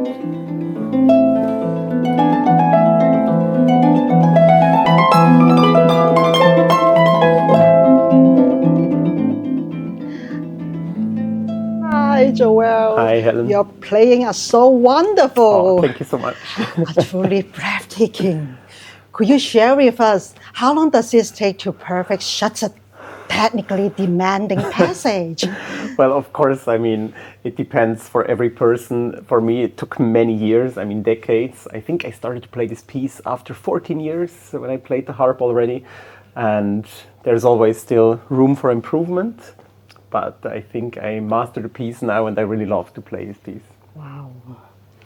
Hi, Joel. Hi, Helen. Your playing are so Oh, wonderful. thank you so much. Truly breathtaking. Could you share with us how long does it take to perfect such a technically demanding passage? Well, of course, I mean, it depends for every person. For me, it took many years, I mean, decades. I think I started to play this piece after 14 years when I played the harp already. And there's always still room for improvement. But I think I mastered the piece now and I really love to play this piece. Wow.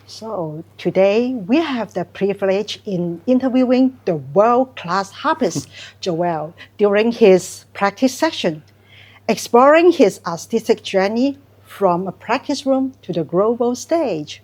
So today we have the privilege in interviewing the world-class harpist Joel during his practice session, exploring his artistic journey from a practice room to the global stage.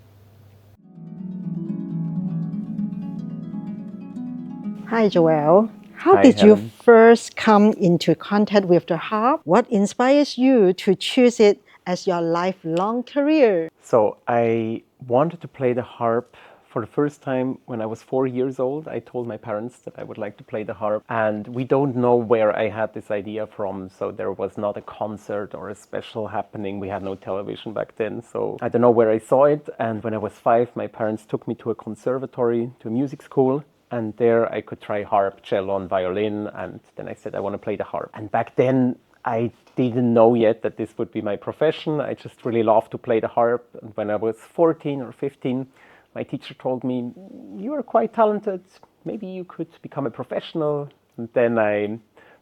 Hi, Joel. How Hi, did you Helen. first come into contact with the harp? What inspires you to choose it as your lifelong career? So I wanted to play the harp for the first time when I was 4 years old. I told my parents that I would like to play the harp, and we don't know where I had this idea from. So there was not a concert or a special happening. We had no television back then, so I don't know where I saw it. And when I was 5, my parents took me to a conservatory, to a music school. And there I could try harp, cello, and violin. And then I said, I want to play the harp. And back then, I didn't know yet that this would be my profession. I just really loved to play the harp. And when I was 14 or 15, my teacher told me, you are quite talented. Maybe you could become a professional. And then I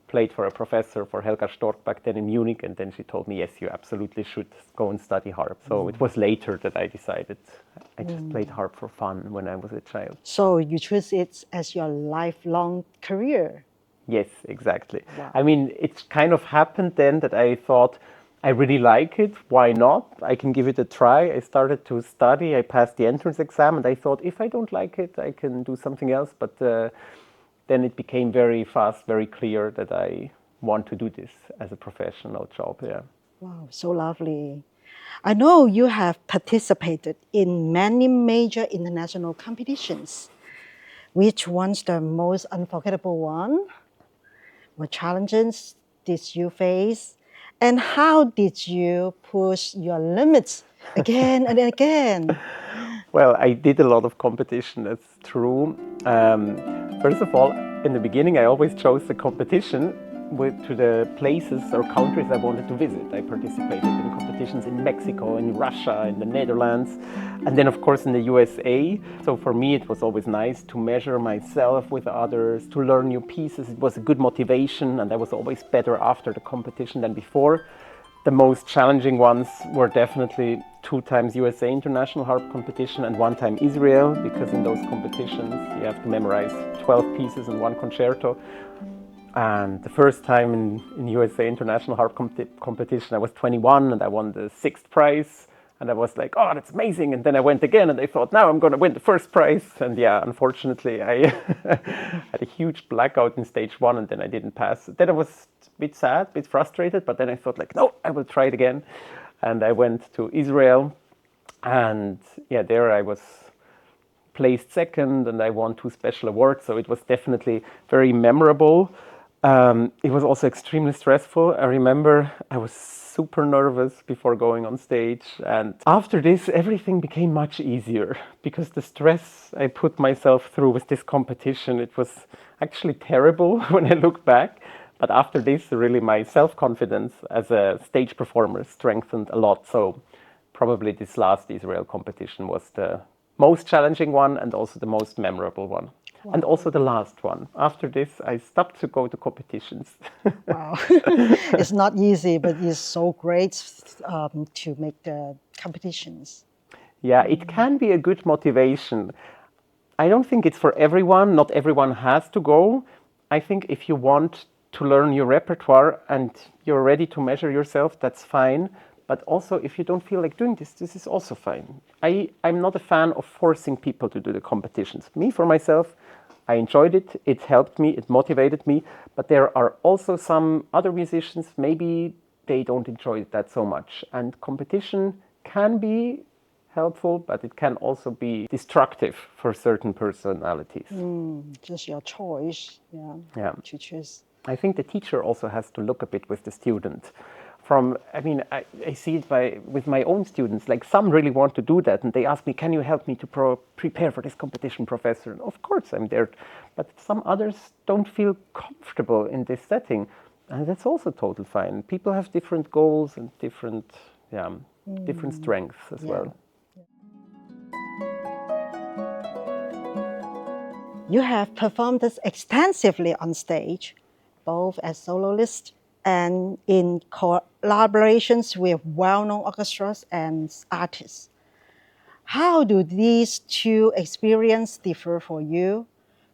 played for a professor, for Helga Stork back then in Munich. And then she told me, yes, you absolutely should go and study harp. So it was later that I decided. I just played harp for fun when I was a child. So you choose it as your lifelong career. Yes, exactly. Wow. I mean, it kind of happened then that I thought, I really like it. Why not? I can give it a try. I started to study. I passed the entrance exam, and I thought, if I don't like it, I can do something else. But then it became very fast, very clear that I want to do this as a professional job. Yeah. Wow, so lovely. I know you have participated in many major international competitions. Which one's the most unforgettable one? What challenges did you face? And how did you push your limits again and again? Well, I did a lot of competition, that's true. First of all, in the beginning, I always chose the competition to the places or countries I wanted to visit. I participated in competitions in Mexico, in Russia, in the Netherlands, and then, of course, in the USA. So for me, it was always nice to measure myself with others, to learn new pieces. It was a good motivation, and I was always better after the competition than before. The most challenging ones were definitely 2 times USA International Harp Competition and 1 time Israel, because in those competitions you have to memorize 12 pieces in 1 concerto. And the first time in USA International Harp Competition, I was 21 and I won the 6th prize. And I was like, oh, that's amazing. And then I went again and I thought, now I'm going to win the first prize. And yeah, unfortunately, I had a huge blackout in stage 1 and then I didn't pass. Then I was a bit sad, a bit frustrated, but then I thought like, no, I will try it again. And I went to Israel and yeah, there I was placed second and I won 2 special awards. So it was definitely very memorable. It was also extremely stressful. I remember I was super nervous before going on stage. And after this, everything became much easier because the stress I put myself through with this competition, it was actually terrible when I look back. But after this, really my self-confidence as a stage performer strengthened a lot. So probably this last Israel competition was the most challenging one and also the most memorable one. Wow. And also the last one. After this, I stopped to go to competitions. Wow. It's not easy, but it's so great to make the competitions. Yeah, it can be a good motivation. I don't think it's for everyone. Not everyone has to go. I think if you want to learn your repertoire and you're ready to measure yourself, that's fine. But also, if you don't feel like doing this, this is also fine. I'm not a fan of forcing people to do the competitions. Me, for myself, I enjoyed it. It helped me. It motivated me. But there are also some other musicians, maybe they don't enjoy that so much. And competition can be helpful, but it can also be destructive for certain personalities. Just your choice, Yeah. to choose. I think the teacher also has to look a bit with the student. I see it with my own students, like some really want to do that and they ask me, can you help me to prepare for this competition, professor? And of course I'm there, but some others don't feel comfortable in this setting. And that's also totally fine. People have different goals and different strengths as well. You have performed this extensively on stage, both as soloist and in collaborations with well-known orchestras and artists. How do these two experiences differ for you?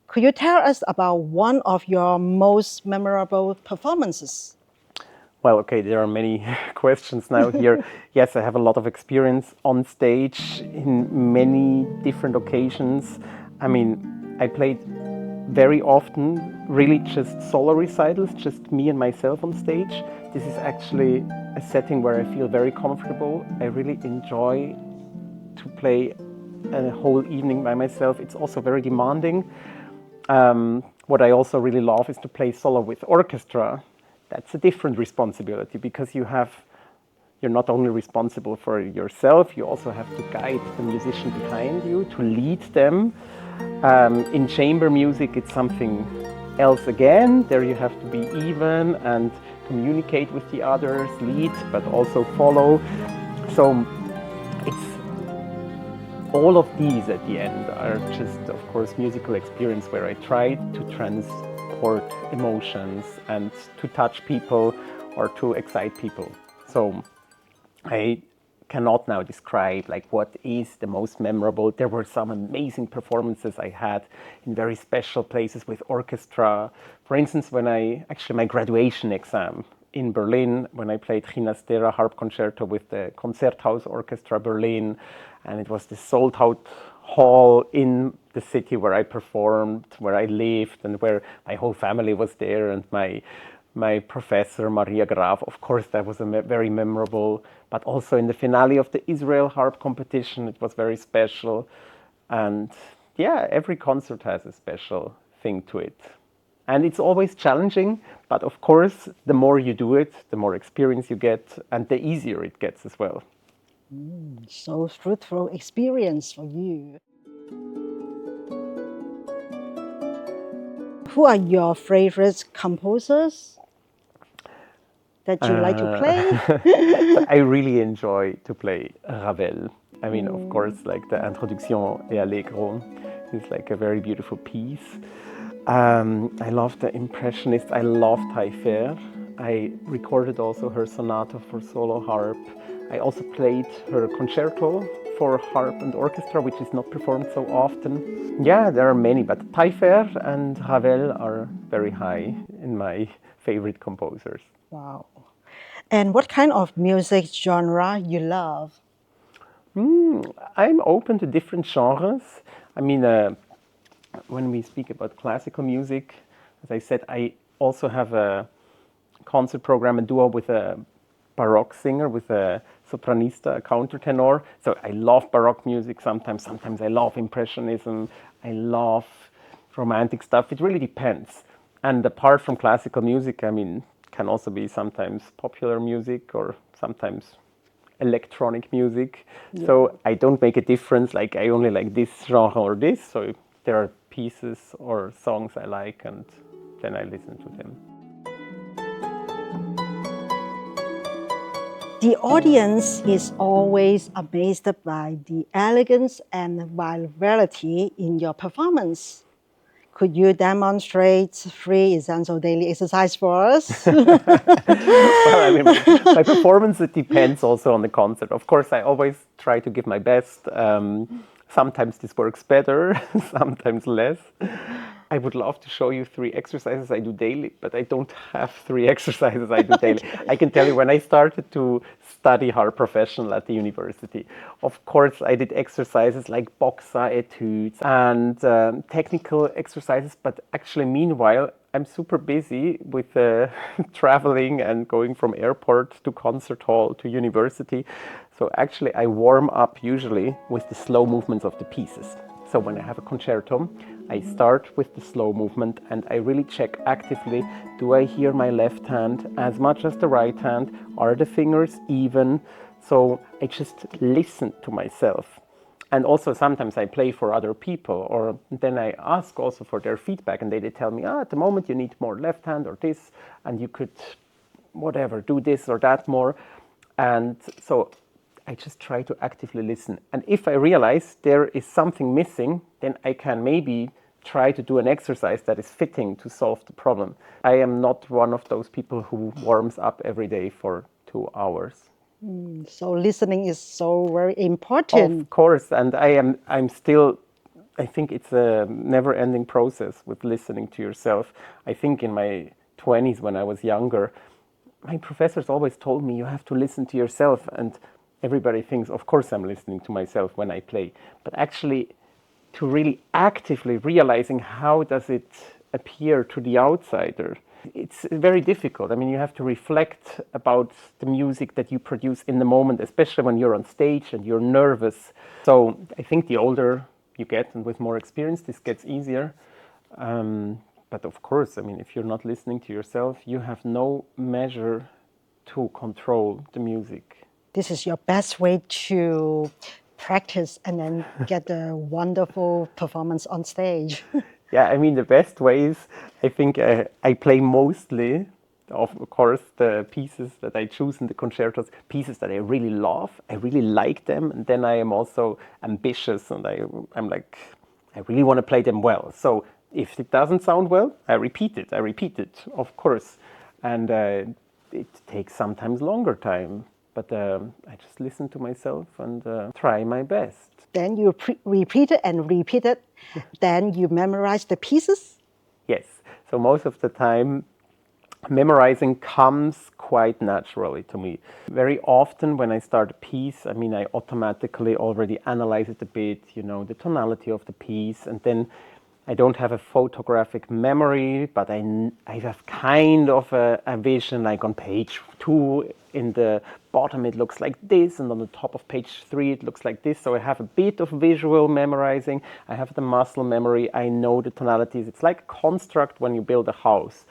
Could you tell us about one of your most memorable performances? Well, okay, there are many questions now here. Yes, I have a lot of experience on stage in many different occasions. I played very often really just solo recitals, just me and myself on stage. This is actually a setting where I feel very comfortable. I really enjoy to play a whole evening by myself. It's also very demanding. What I also really love is to play solo with orchestra. That's a different responsibility because you're not only responsible for yourself, you also have to guide the musician behind you, to lead them. In chamber music, it's something else again. There you have to be even and communicate with the others, lead, but also follow. So it's all of these at the end are just, of course, musical experience where I try to transport emotions and to touch people or to excite people. So I cannot now describe like what is the most memorable. There were some amazing performances I had in very special places with orchestra. For instance, my graduation exam in Berlin, when I played Ginastera harp concerto with the Concerthaus Orchestra Berlin, and it was the sold-out hall in the city where I performed, where I lived, and where my whole family was there, and my professor, Maria Graf. Of course, that was very memorable. But also in the finale of the Israel harp competition, it was very special. And yeah, every concert has a special thing to it. And it's always challenging, but of course, the more you do it, the more experience you get, and the easier it gets as well. So fruitful experience for you. Who are your favorite composers that you like to play? So I really enjoy to play Ravel. Of course, like the Introduction et Allegro is like a very beautiful piece. I love the Impressionists. I love Taillefer. I recorded also her sonata for solo harp. I also played her concerto for harp and orchestra, which is not performed so often. Yeah, there are many, but Taillefer and Ravel are very high in my favorite composers. Wow. And what kind of music genre you love? I'm open to different genres. When we speak about classical music, as I said, I also have a concert program, a duo with a Baroque singer, with a sopranista, a countertenor. So I love Baroque music sometimes. Sometimes I love Impressionism. I love romantic stuff. It really depends. And apart from classical music, can also be sometimes popular music or sometimes electronic music. Yeah. So I don't make a difference, like I only like this genre or this. So there are pieces or songs I like and then I listen to them. The audience is always amazed by the elegance and variety in your performance. Could you demonstrate 3 essential daily exercise for us? Well, my performance, it depends also on the concert. Of course, I always try to give my best. Sometimes this works better, sometimes less. I would love to show you 3 exercises I do daily, but I don't have 3 exercises I do daily. Okay. I can tell you when I started to study harp professional at the university, of course I did exercises like boxa etudes and technical exercises, but actually meanwhile I'm super busy with traveling and going from airport to concert hall to university. So actually I warm up usually with the slow movements of the pieces. So when I have a concerto, I start with the slow movement and I really check actively, do I hear my left hand as much as the right hand? Are the fingers even? So I just listen to myself. And also sometimes I play for other people, or then I ask also for their feedback, and they tell me, at the moment you need more left hand or this, and you could, whatever, do this or that more. And so I just try to actively listen. And if I realize there is something missing, then I can maybe try to do an exercise that is fitting to solve the problem. I am not one of those people who warms up every day for 2 hours. So listening is so very important. Of course, and I'm still, I think it's a never-ending process with listening to yourself. I think in my 20s when I was younger, my professors always told me you have to listen to yourself, and everybody thinks, of course I'm listening to myself when I play, but actually to really actively realizing how does it appear to the outsider, it's very difficult. I mean, you have to reflect about the music that you produce in the moment, especially when you're on stage and you're nervous. So I think the older you get and with more experience, this gets easier. But of course, I mean, if you're not listening to yourself, you have no measure to control the music. This is your best way to practice and then get a wonderful performance on stage. Yeah, I mean, the best ways, I think I play mostly, of course, the pieces that I choose in the concertos, pieces that I really love, I really like them, and then I am also ambitious, and I'm like, I really want to play them well. So if it doesn't sound well, I repeat it, of course. And it takes sometimes longer time, but I just listen to myself and try my best. Then you repeat it and repeat it. Then you memorize the pieces. Yes. So most of the time, memorizing comes quite naturally to me. Very often when I start a piece, I mean, I automatically already analyze it a bit, you know, the tonality of the piece, and then I don't have a photographic memory, but I have kind of a vision, like on page 2 in the bottom it looks like this, and on the top of page 3 it looks like this. So I have a bit of visual memorizing. I have the muscle memory. I know the tonalities. It's like a construct when you build a house.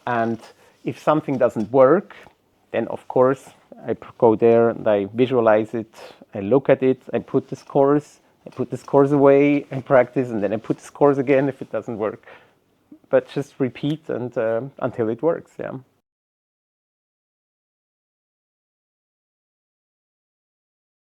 And if something doesn't work, then of course I go there and I visualize it. I look at it. I put the scores. I put the scores away and practice, and then I put the scores again if it doesn't work. But just repeat and until it works, yeah.